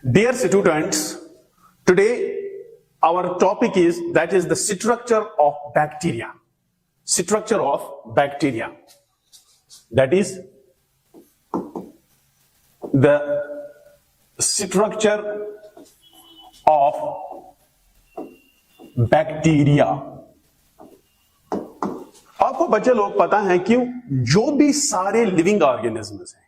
Dear students, today our topic is the structure of bacteria. Structure of bacteria. That is the structure of bacteria. आपको बच्चे लोग पता है कि जो भी सारे लिविंग ऑर्गेनिजम्स हैं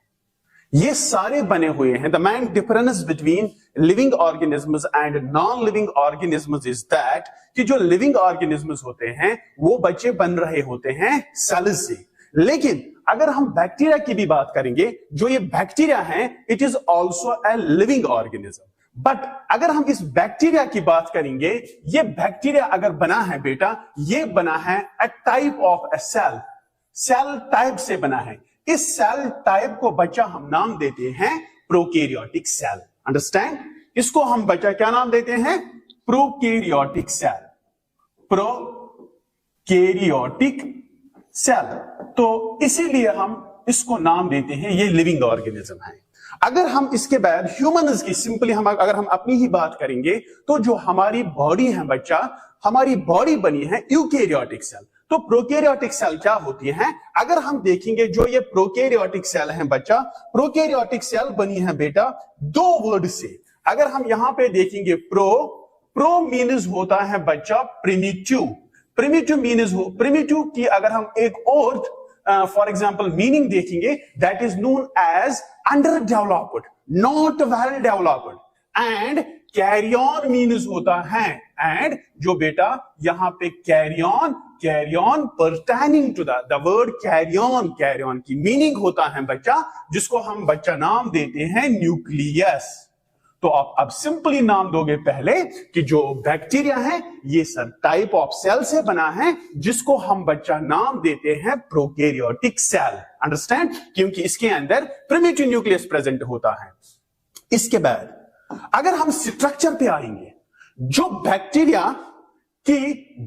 ये सारे बने हुए हैं. The main difference between living organisms and non living organisms is that कि जो लिविंग ऑर्गेनिजम्स होते हैं वो बच्चे बन रहे होते हैं सेल्स से. लेकिन अगर हम बैक्टीरिया की भी बात करेंगे, जो ये बैक्टीरिया है it is also a living organism. But अगर हम इस बैक्टीरिया की बात करेंगे, ये बैक्टीरिया अगर बना है बेटा, ये बना है a type of a cell. Cell type से बना है. इस सेल टाइप को बच्चा हम नाम देते हैं प्रोकैरियोटिक सेल. अंडरस्टैंड? इसको हम बच्चा क्या नाम देते हैं? Prokaryotic cell. Prokaryotic cell. तो इसीलिए हम इसको नाम देते हैं ये लिविंग ऑर्गेनिज्म है. अगर हम इसके बाद ह्यूमंस की सिंपली अगर हम अपनी ही बात करेंगे तो जो हमारी बॉडी है बच्चा, हमारी बॉडी बनी है यूकैरियोटिक सेल. तो प्रोकैरियोटिक सेल क्या होती है? अगर हम देखेंगे जो ये प्रोकैरियोटिक सेल है बच्चा, प्रोकैरियोटिक सेल बनी है बेटा दो वर्ड से. अगर हम यहां पे देखेंगे प्रो मीन्स होता है बच्चा प्रिमिटिव. प्रिमिटिव की अगर हम एक और फॉर एग्जाम्पल मीनिंग देखेंगे, that is known as under developed, not well developed. And karyon means होता है, एंड जो बेटा यहां पे karyon pertaining to the word karyon की मीनिंग होता है बच्चा, जिसको हम बच्चा नाम देते हैं न्यूक्लियस. तो आप अब सिंपली नाम दोगे पहले कि जो बैक्टीरिया है ये सब टाइप ऑफ सेल से बना है, जिसको हम बच्चा नाम देते हैं प्रोकैरियोटिक सेल. अंडरस्टैंड? क्योंकि इसके अंदर प्रिमिटिव न्यूक्लियस प्रेजेंट होता है. इसके बाद अगर हम स्ट्रक्चर पे आएंगे, जो बैक्टीरिया की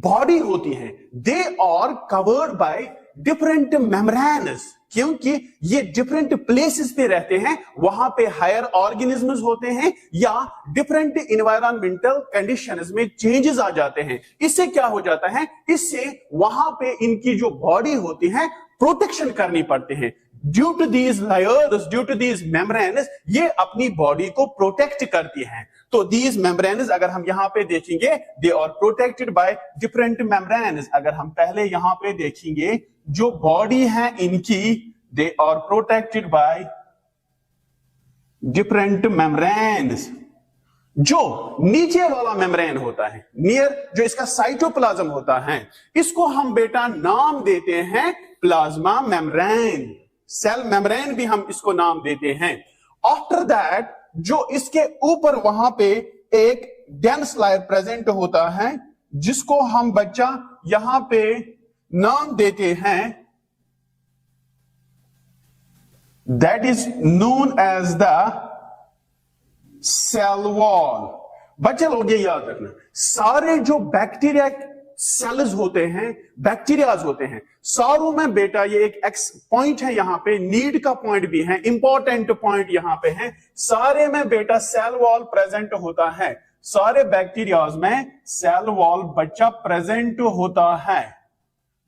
बॉडी होती है they are covered by different membranes. क्योंकि ये डिफरेंट प्लेसेस पे रहते हैं, वहां पे हायर ऑर्गेनिजम्स होते हैं या डिफरेंट इन्वायरमेंटल कंडीशंस में चेंजेस आ जाते हैं. इससे क्या हो जाता है? इससे वहां पे इनकी जो बॉडी होती है प्रोटेक्शन करनी पड़ती है. Due to these layers, due to these membranes, ये अपनी बॉडी को प्रोटेक्ट करती हैं. तो दीज मेम्ब्रेन्स अगर हम यहां पे देखेंगे, they are protected by different membranes. अगर हम पहले यहां पे देखेंगे जो बॉडी है इनकी, they are protected by different membranes. जो नीचे वाला मेम्ब्रेन होता है, नियर जो इसका साइटोप्लाज्म होता है, इसको हम बेटा नाम देते हैं प्लाज्मा मेम्ब्रेन. सेल मेम्ब्रेन भी हम इसको नाम देते हैं. आफ्टर दैट जो इसके ऊपर वहां पे एक डेंस लेयर प्रेजेंट होता है, जिसको हम बच्चा यहां पे नाम देते हैं, that is known as the cell wall. बच्चे लोग ये याद रखना, सारे जो बैक्टीरिया सेल्स होते हैं, बैक्टीरियाज होते हैं, सारों में बेटा ये एक एक्स पॉइंट है, यहां पे नीड का पॉइंट भी है, इंपॉर्टेंट पॉइंट यहां पे है. सारे में बेटा सेल वॉल प्रेजेंट होता है. सारे बैक्टीरियाज में सेल वॉल बच्चा प्रेजेंट होता है.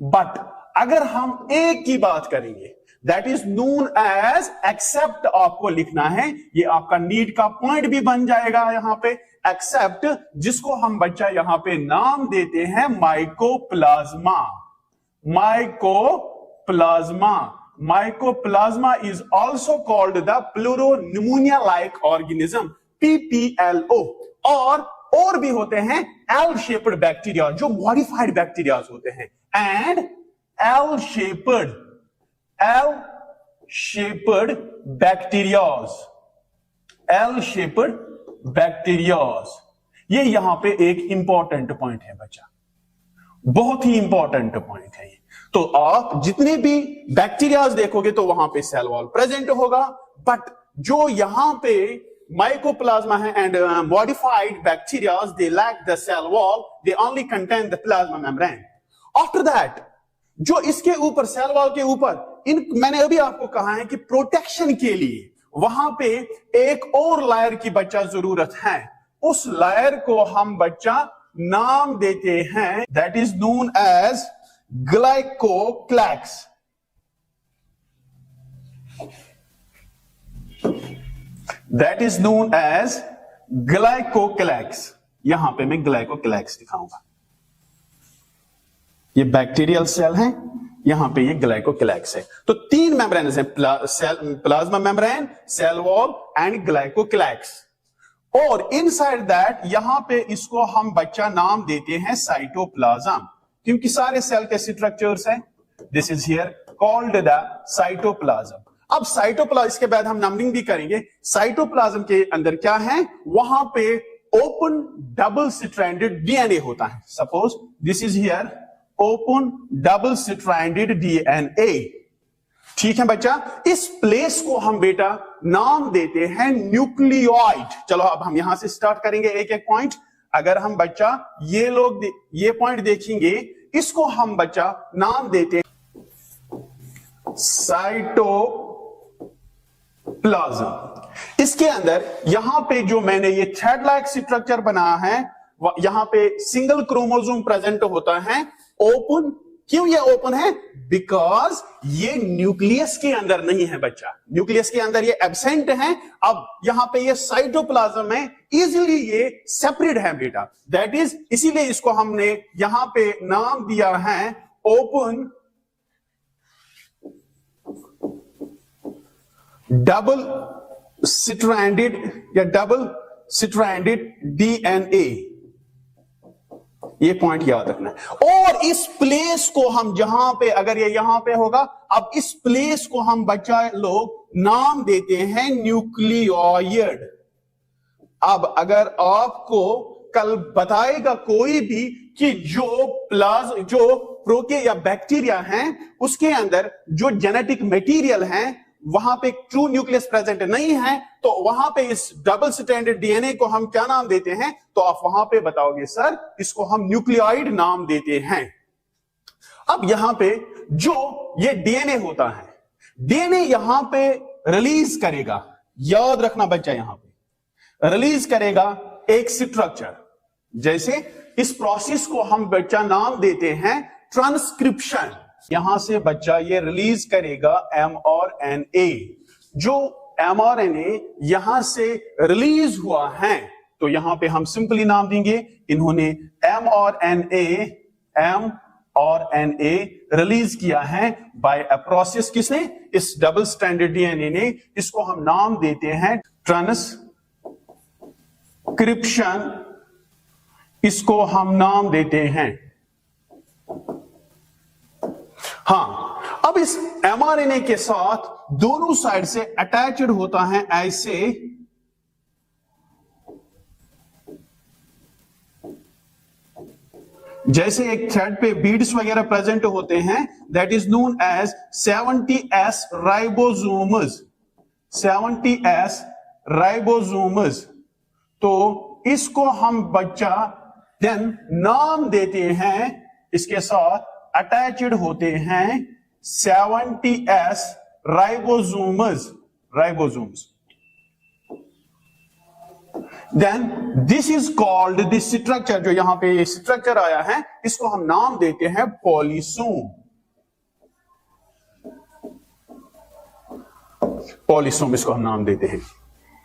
बट अगर हम एक की बात करेंगे, that is known as except, आपको लिखना है, ये आपका नीड का पॉइंट भी बन जाएगा यहां पे, एक्सेप्ट, जिसको हम बच्चा यहां पे नाम देते हैं mycoplasma. Mycoplasma is also called the pleuropneumonia like organism, PPLO. और भी होते हैं एल शेप्ड बैक्टीरिया, जो मॉडिफाइड बैक्टीरिया होते हैं, एंड एल शेप्ड बैक्टीरियाज. ये यहां पे एक इंपॉर्टेंट पॉइंट है बच्चा, बहुत ही इंपॉर्टेंट पॉइंट है ये. तो आप जितने भी बैक्टीरियाज देखोगे तो वहां पे सेल वॉल प्रेजेंट होगा, बट जो यहां पे माइकोप्लाज्मा है and modified bacterias, they lack the cell wall, they only contain the plasma membrane. After that जो इसके ऊपर सेल वॉल के ऊपर मैंने अभी आपको कहा है कि प्रोटेक्शन के लिए वहां पे एक और लेयर की बच्चा जरूरत है, उस लेयर को हम बच्चा नाम देते हैं, that is known as glycocalyx. That is known as glycocalyx. यहां पे मैं ग्लाइकोक्लैक्स दिखाऊंगा। ये बैक्टीरियल सेल है, यहां पे ये ग्लाइकोक्लैक्स है। तो तीन मेम्ब्रेन है, plasma membrane, cell wall and glycocalyx. और इनसाइड दैट यहां पे इसको हम बच्चा नाम देते हैं साइटोप्लाज्म, क्योंकि सारे सेल के स्ट्रक्चर्स हैं। This is here called the cytoplasm. अब साइटोप्लाज्म, इसके बाद हम नंबरिंग भी करेंगे। साइटोप्लाज्म के अंदर क्या है, वहां पे ओपन डबल स्ट्रैंडेड डीएनए होता है। Suppose this is here open double stranded DNA. ठीक है बच्चा, इस प्लेस को हम बेटा नाम देते हैं न्यूक्लियोइड। चलो अब हम यहां से स्टार्ट करेंगे एक एक पॉइंट। अगर हम बच्चा ये पॉइंट देखेंगे, इसको हम बच्चा नाम देते हैं साइटोप्लाज्म। इसके अंदर यहां पे जो मैंने ये थ्रेड लाइक स्ट्रक्चर बनाया है, यहां पे सिंगल क्रोमोसोम प्रेजेंट होता है। ओपन, क्यों ये ओपन है? बिकॉज ये न्यूक्लियस के अंदर नहीं है बच्चा, न्यूक्लियस के अंदर ये एब्सेंट है। अब यहां पे ये साइटोप्लाज्म है, इजीली ये सेपरेट है बेटा। दैट इज, इसीलिए इसको हमने यहां पे नाम दिया है ओपन डबल स्ट्रैंडेड या डबल स्ट्रैंडेड डीएनए। ये पॉइंट याद रखना है। और इस प्लेस को हम जहां पे, अगर ये यहां पे होगा, अब इस प्लेस को हम बच्चा लोग नाम देते हैं न्यूक्लियोइड। अब अगर आपको कल बताएगा कोई भी कि जो प्रोके या बैक्टीरिया हैं, उसके अंदर जो जेनेटिक मटेरियल है वहां पे ट्रू न्यूक्लियस प्रेजेंट नहीं है, तो वहां पे इस डबल स्ट्रैंडेड डीएनए को हम क्या नाम देते हैं? तो आप वहां पे बताओगे सर इसको हम न्यूक्लियोइड नाम देते हैं। अब यहां पे जो ये डीएनए होता है, डीएनए यहां पे रिलीज करेगा, याद रखना बच्चा, यहां पे रिलीज करेगा एक स्ट्रक्चर। जैसे इस प्रोसेस को हम बच्चा नाम देते हैं ट्रांसक्रिप्शन। यहां से बच्चा ये रिलीज करेगा mRNA। जो mRNA यहां से रिलीज हुआ है, तो यहां पे हम सिंपली नाम देंगे, इन्होंने mRNA रिलीज किया है बाय अ प्रोसेस। किसने? इस डबल स्ट्रैंडेड डीएनए ने। इसको हम नाम देते हैं ट्रांसक्रिप्शन, इसको हम नाम देते हैं। हाँ, अब इस mRNA के साथ दोनों साइड से अटैच्ड होता है ऐसे, जैसे एक थ्रेड पे बीड्स वगैरह प्रेजेंट होते हैं। That is known as 70S ribosomes. 70S ribosomes. तो इसको हम बच्चा देन नाम देते हैं, इसके साथ अटैच्ड होते हैं 70S ribosomes. Then this is called, this structure जो यहां पे स्ट्रक्चर आया है, इसको हम नाम देते हैं पॉलीसोम। पॉलीसोम इसको हम नाम देते हैं।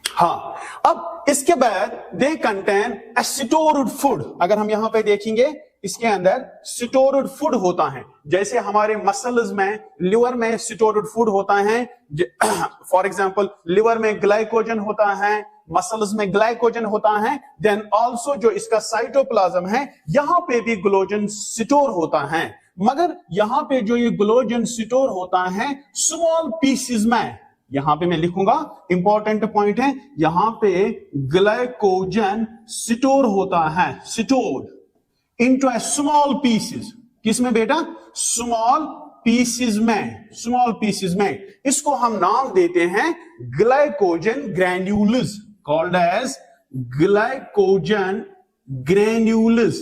हाँ, अब इसके बाद they contain a stored food. अगर हम यहां पे देखेंगे, इसके अंदर स्टोर्ड फूड होता है। जैसे हमारे मसल्स में, लिवर में स्टोर्ड फूड होता है। फॉर एग्जांपल लिवर में ग्लाइकोजन होता है, मसल्स में ग्लाइकोजन होता है। देन आल्सो जो इसका साइटोप्लाज्म है, यहां पे भी ग्लूकोजन स्टोर होता है। मगर यहां पे जो ये ग्लूकोजन स्टोर होता है स्मॉल पीसेस में। यहां पे मैं लिखूंगा, इंपॉर्टेंट पॉइंट है, यहां पे ग्लाइकोजन स्टोर होता है, stored into a small pieces. किसमें बेटा? स्मॉल पीसेस में, स्मॉल पीसेस में। इसको हम नाम देते हैं glycogen granules, called as glycogen granules.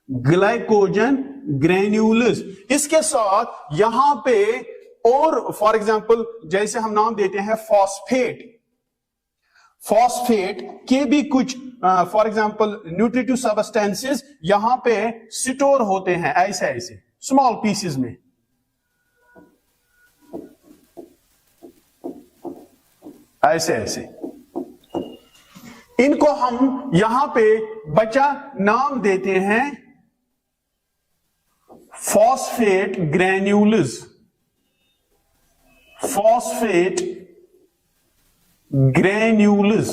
Glycogen granules. इसके साथ यहां पे और फॉर एग्जांपल जैसे हम नाम देते हैं फॉस्फेट, फॉस्फेट के भी कुछ फॉर एग्जांपल न्यूट्रिटिव सब्सटेंसेस यहां पे स्टोर होते हैं ऐसे ऐसे स्मॉल पीसेस में, ऐसे ऐसे। इनको हम यहां पे बच्चा नाम देते हैं फॉस्फेट ग्रैन्यूल्स, फॉस्फेट ग्रैन्यूल्स।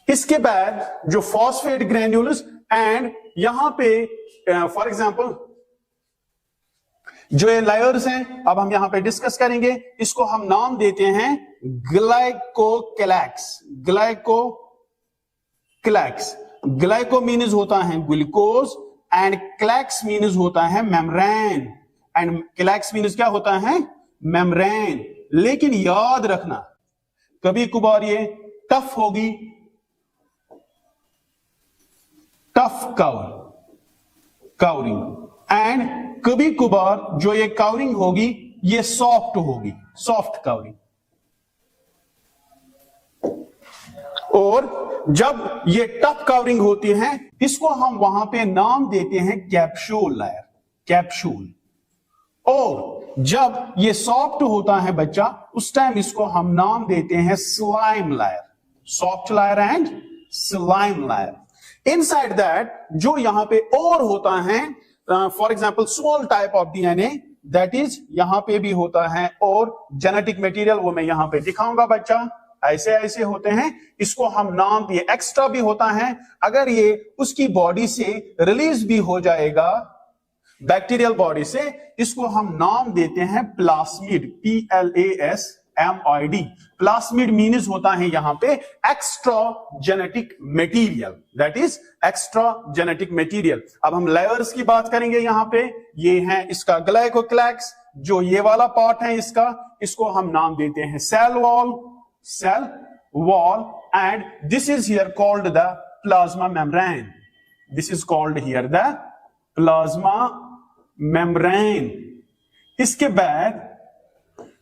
इसके बाद जो फॉस्फेट ग्रैन्यूल्स एंड यहां पे फॉर एग्जांपल जो ये लेयर्स हैं, अब हम यहां पे डिस्कस करेंगे, इसको हम नाम देते हैं ग्लाइकोक्लैक्स, ग्लाइकोक्लैक्स। ग्लाइको मीन्स होता है ग्लूकोज एंड क्लैक्स मीन्स होता है मेम्ब्रेन, एंड क्लैक्स मीन्स क्या होता है? मेम्ब्रेन। लेकिन याद रखना कभी कभार ये टफ होगी, टफ कवरिंग, एंड कभी कभार जो ये कवरिंग होगी ये सॉफ्ट होगी, सॉफ्ट कवरिंग। और जब ये टफ कवरिंग होती है इसको हम वहां पे नाम देते हैं कैप्सूल लेयर, कैप्सूल। और जब ये सॉफ्ट होता है बच्चा उस टाइम इसको हम नाम देते हैं slime layer, soft layer and slime layer. Inside that जो यहां पे और होता है for example small type of DNA, that is यहां पे भी होता है, और जेनेटिक मटेरियल वो मैं यहां पे दिखाऊंगा बच्चा, ऐसे ऐसे होते हैं। इसको हम नाम दिए, एक्स्ट्रा भी होता है, अगर ये उसकी बॉडी से रिलीज भी हो जाएगा बैक्टीरियल बॉडी से, इसको हम नाम देते हैं प्लास्मिड, PLASMID। प्लास्मिड मीन्स होता है यहां पे extra genetic material, that is extra genetic material. अब हम लेयर्स की बात करेंगे यहां पे, ये है इसका ग्लाइकोक्लैक्स, जो ये वाला पार्ट है इसका, इसको हम नाम देते हैं cell wall, cell wall, and this is here called the plasma membrane. This is called here the plasma membrane. इसके बाद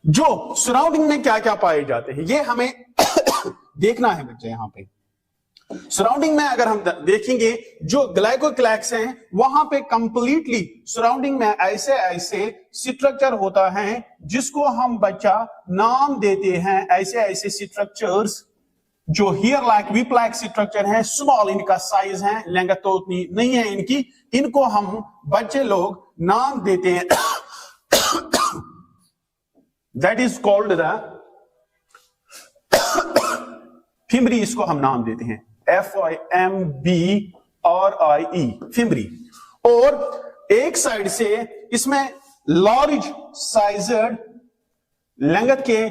जो सराउंडिंग में क्या क्या पाए जाते हैं ये हमें देखना है बच्चे। यहां पे सराउंडिंग में अगर हम देखेंगे जो ग्लाइकोक्लैक्स हैं वहां पे कंप्लीटली सराउंडिंग में ऐसे ऐसे स्ट्रक्चर होता है जिसको हम बच्चा नाम देते हैं ऐसे ऐसे स्ट्रक्चर्स जो here like weep like structure है, स्मॉल इनका साइज है, लेंथ तो उतनी नहीं है इनकी, इनको हम बच्चे लोग नाम देते हैं that is called the fimbria, इसको हम नाम देते हैं FIMBRIE, फिमरी। और एक साइड से इसमें लार्ज साइजड लेंथ के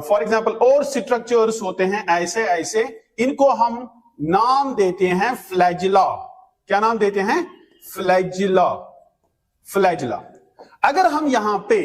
फॉर एग्जांपल और स्ट्रक्चर्स होते हैं ऐसे ऐसे, इनको हम नाम देते हैं फ्लैजिला। क्या नाम देते हैं? Flagella, flagella. अगर हम यहां पे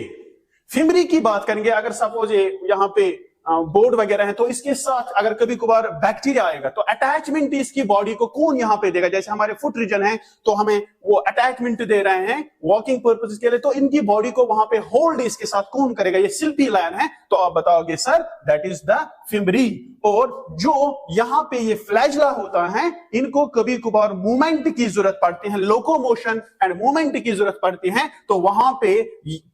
फिमरी की बात करेंगे, अगर सपोज यहां पे बोर्ड वगैरह है तो इसके साथ अगर कभी कभार बैक्टीरिया आएगा तो अटैचमेंट इसकी बॉडी को कौन यहां पे देगा? जैसे हमारे फुट रीजन है तो हमें वो अटैचमेंट दे रहे हैं वॉकिंग पर्पस के लिए, तो इनकी बॉडी को वहां पे होल्ड इसके साथ कौन करेगा? ये सिल्पी लाइन है, तो आप बताओगे sir that is the fimbria. और जो यहां पे ये फ्लैजिला होता है इनको कभी कभार मूवमेंट की जरूरत पड़ती है, लोकोमोशन एंड मूवमेंट की जरूरत पड़ती है, तो वहां पे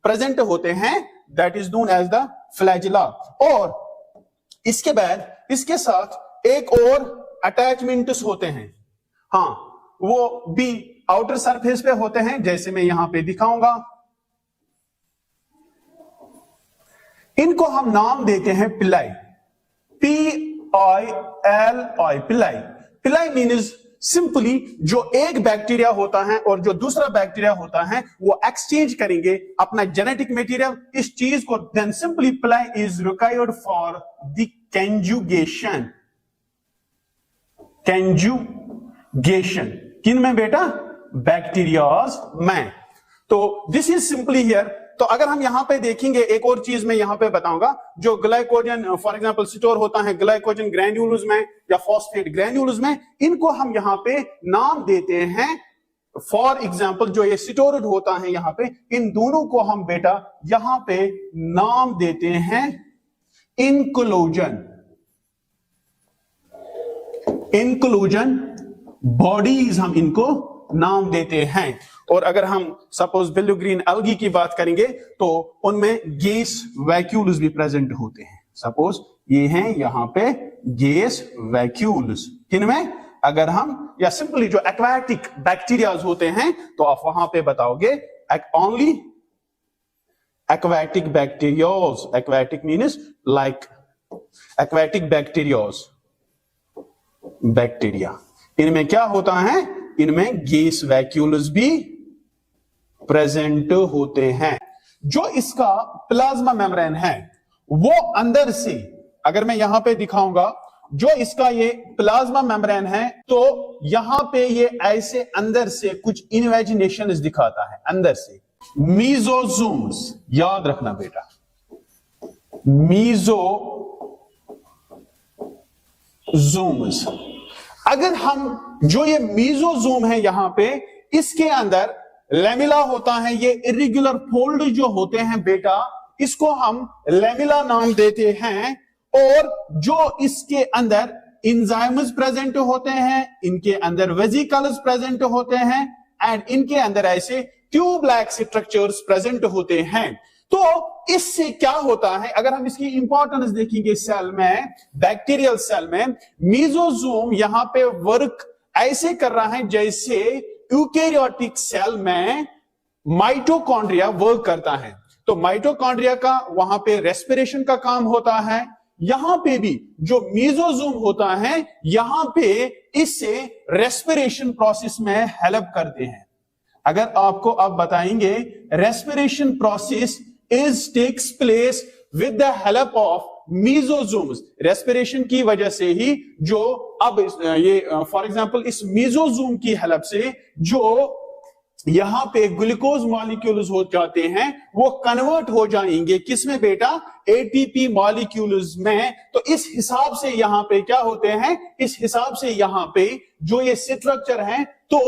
प्रेजेंट होते हैं, that is known as the flagella. और इसके बाद इसके साथ एक और अटैचमेंट्स होते हैं, हां वो भी आउटर सरफेस पे होते हैं, जैसे मैं यहां पे दिखाऊंगा। इनको हम नाम देते हैं पिलाई, PILI, पिलाई। पिलाई मीन्स सिंपली जो एक बैक्टीरिया होता है और जो दूसरा बैक्टीरिया होता है वो एक्सचेंज करेंगे अपना जेनेटिक मटेरियल, इस चीज को, देन सिंपली पिलाई is required for the conjugation. Conjugation किन में बेटा? बैक्टीरियाज में। तो दिस इज सिंपली हियर। तो अगर हम यहां पे देखेंगे एक और चीज मैं यहां पे बताऊंगा, जो ग्लाइकोजन फॉर एग्जांपल स्टोर होता है ग्लाइकोजन ग्रैन्यूल्स में या फॉस्फेट ग्रैन्यूल्स में, इनको हम यहां पे नाम देते हैं फॉर एग्जाम्पल जो ये स्टोर्ड होता है यहां पे, इन दोनों को हम बेटा यहां पे नाम देते हैं इंक्लूजन। इंक्लूजन बॉडीज हम इनको नाम देते हैं। और अगर हम सपोज ब्लू ग्रीन एल्गी की बात करेंगे तो उनमें गैस वैक्यूल्स भी प्रेजेंट होते हैं। सपोज ये हैं यहां पे गैस वैक्यूल्स, किनमें? अगर हम या सिंपली जो एक्वाटिक बैक्टीरियाज होते हैं तो आप वहां पे बताओगे only aquatic bacterias. Aquatic means like aquatic bacterias, bacteria. इनमें क्या होता है? इनमें गैस वैक्यूल्स भी प्रेजेंट होते हैं। जो इसका प्लाज्मा मेम्ब्रेन है वो अंदर से, अगर मैं यहां पे दिखाऊंगा, जो इसका ये प्लाज्मा मेम्ब्रेन है तो यहां पे ये ऐसे अंदर से कुछ इन्वेजिनेशंस दिखाता है अंदर से। मीजोजोम्स, याद रखना बेटा, मीजोजोम्स। अगर हम जो ये मीजोजोम है यहां पे, इसके अंदर लेमिला होता है, ये इरेगुलर फोल्ड जो होते हैं बेटा, इसको हम लेमिला नाम देते हैं। और जो इसके अंदर इंजाइम्स प्रेजेंट होते हैं, इनके अंदर वेसिकल्स प्रेजेंट होते हैं एंड इनके अंदर ऐसे ट्यूब लाइक स्ट्रक्चर्स प्रेजेंट होते हैं। तो इससे क्या होता है, अगर हम इसकी इंपॉर्टेंस देखेंगे सेल में, बैक्टीरियल सेल में, मीजोजोम यहां पे वर्क ऐसे कर रहा है जैसे यूकेरियोटिक सेल में माइटोकॉन्ड्रिया वर्क करता है। तो माइटोकॉन्ड्रिया का वहां पे रेस्पिरेशन का काम होता है, यहां पे भी जो मीजोजोम होता है यहां पे इससे रेस्पिरेशन प्रोसेस में हेल्प करते हैं। अगर आपको अब बताएंगे respiration process is takes place with the help of mesosomes. Respiration की वजह से ही जो अब ये फॉर एग्जांपल इस मीजोजोम की हेल्प से जो यहां पे ग्लूकोज मॉलिक्यूल्स हो जाते हैं वो कन्वर्ट हो जाएंगे किसमें बेटा? एटीपी मॉलिक्यूल्स में। तो इस हिसाब से यहां पे क्या होते हैं, इस हिसाब से यहां पे जो ये स्ट्रक्चर है तो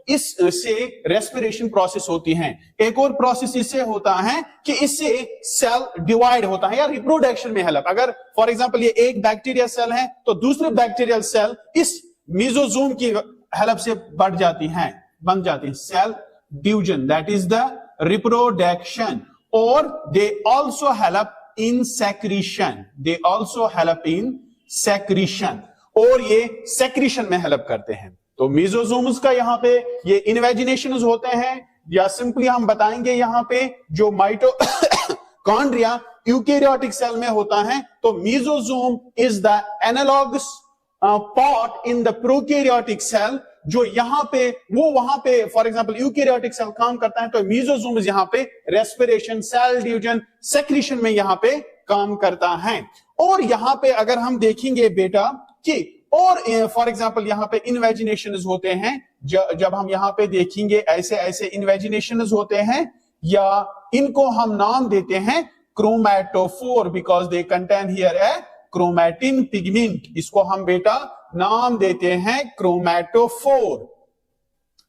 इससे रेस्पिरेशन प्रोसेस होती है। एक और प्रोसेस इससे होता है कि इससे सेल डिवाइड होता है या रिप्रोडक्शन में हेल्प। अगर फॉर एग्जांपल ये एक बैक्टीरिया सेल है तो दूसरे बैक्टीरियल सेल इस मीजोजोम की हेल्प से बढ़ जाती हैं, बन जाती है। Cell division, that is the reproduction. और they also help in secretion, they also help in secretion, और ये सेक्रीशन में हेल्प करते हैं। तो मीजोजोम्स का यहां पे ये इन्वेजिनेशंस होते हैं, या सिंपली हम बताएंगे यहां पे जो माइटोकॉन्ड्रिया यूकेरियोटिक सेल में होता है तो mesosome is the analogous part in the prokaryotic cell. जो यहां पे वो वहां पे फॉर एग्जांपल यूकेरियोटिक सेल काम करता है तो मीजोजोम यहां पे रेस्पिरेशन, सेल डिवीजन, सेक्रीशन में यहां पे काम करता है। और यहां पे अगर हम देखेंगे बेटा कि और फॉर एग्जांपल यहां पे इन्वेजिनेशंस होते हैं, जब हम यहां पे देखेंगे ऐसे ऐसे इन्वेजिनेशंस होते हैं, या इनको हम नाम देते हैं chromatophore because they contain here A chromatin pigment. इसको हम बेटा नाम देते हैं क्रोमैटोफोर।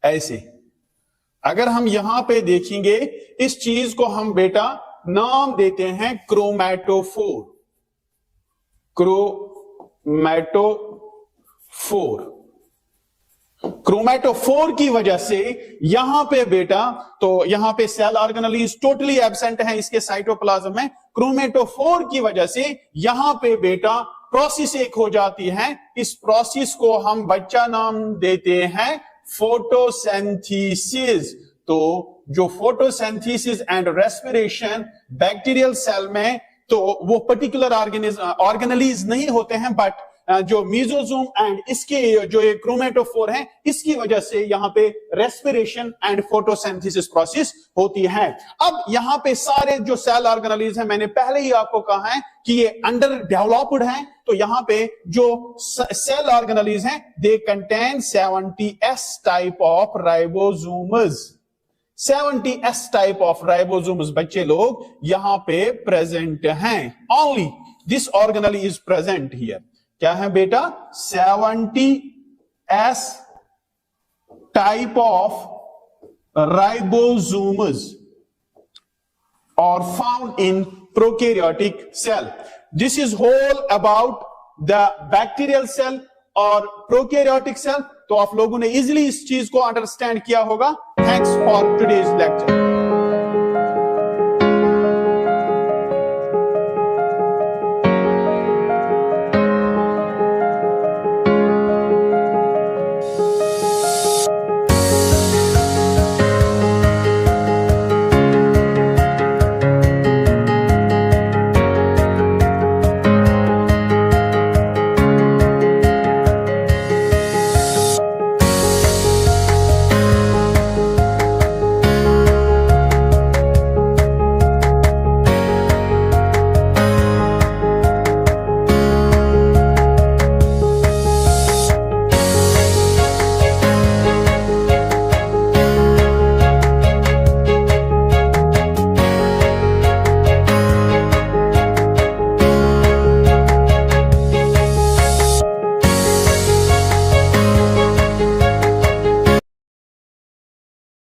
ऐसे अगर हम यहां पे देखेंगे इस चीज को हम बेटा नाम देते हैं क्रोमैटोफोर। क्रोमैटोफोर की वजह से यहां पे बेटा, तो यहां पे सेल ऑर्गेनेलीज टोटली एब्सेंट है इसके साइटोप्लाज्म में। क्रोमैटोफोर की वजह से यहां पे बेटा प्रोसेस एक हो जाती है। इस प्रोसेस को हम बच्चा नाम देते हैं फोटोसिंथेसिस। तो जो photosynthesis and respiration bacterial cell में तो वो पर्टिकुलर ऑर्गेनेलीज नहीं होते हैं, बट जो मीजोजोम एंड इसके जो ये क्रोमैटोफोर है इसकी वजह से यहां पे रेस्पिरेशन एंड फोटोसिंथेसिस प्रोसेस होती है। अब यहां पे सारे जो सेल ऑर्गेनेलीज हैं, मैंने पहले ही आपको कहा है कि ये अंडर डेवलप्ड हैं, तो यहां पे जो सेल ऑर्गेनेलीज हैं they contain 70S type of ribosomes. 70S type of ribosomes बच्चे लोग यहां पे प्रेजेंट हैं। Only this organelle is present here. क्या है बेटा? 70S type of ribosomes are found in prokaryotic cell. This is whole about the bacterial cell और prokaryotic cell. तो आप लोगों ने इजिली इस चीज को अंडरस्टैंड किया होगा. Thanks for today's lecture.